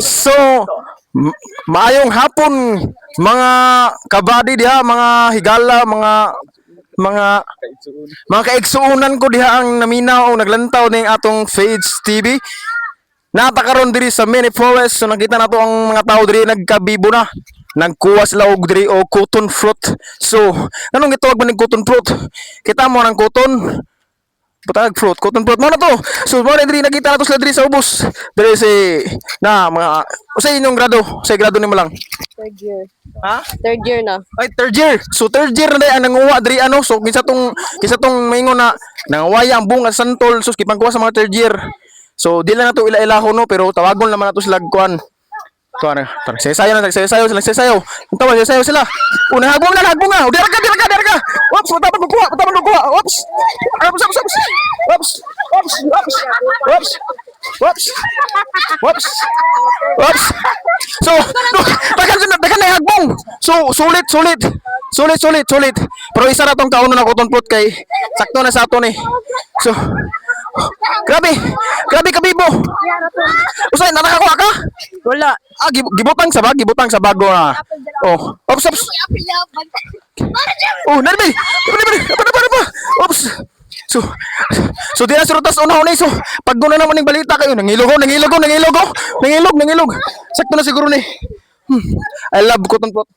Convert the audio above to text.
So, maayong hapon mga kabady diha, mga higala, mga mga kaigsuunan ko diha ang naminaw o naglantaw ning atong Fades TV. Natakaron diri sa mini forest, so nakita nato ang mga tao diri nagkabibo na. Nagkuha sila og diri o cotton fruit. So, anong gitawag man ning cotton fruit? Kita mo nang cotton Butag fruit, cotton fruit mo na to. So mo na diri nakita nato sila diri sa ubos. Diri si na mga usay inyong grado, usay grado nimo lang. Third year. Ha? Third year na. Ay third year. So third year na day ang nanguwa diri ano. So kinsa tong maingon na nangawaya ang bunga sa santol so kipangkuha sa mga third year. So di lang nato ila-ilaho no pero tawagon naman nato sila kuan. Kuan sayo sila. Tawa sayo sila. Una hagbong na. Dira ka. Ops, tapan ko kuha. Ops. Ops. So, takan na hagbong. So, sulit. Pero isa na tong kauno na cotton fruit kay sakto na sa ato ni. So, grabe kabibo. Usay nakakuha ka? Wala. Gibutang sa bago na. Oh, ops. Oh, nalbi. Apa? Ops. So di na surutas una so pag guna naman ning balita kayo nangilog. Sakto na siguro ni. I love cotton fruit.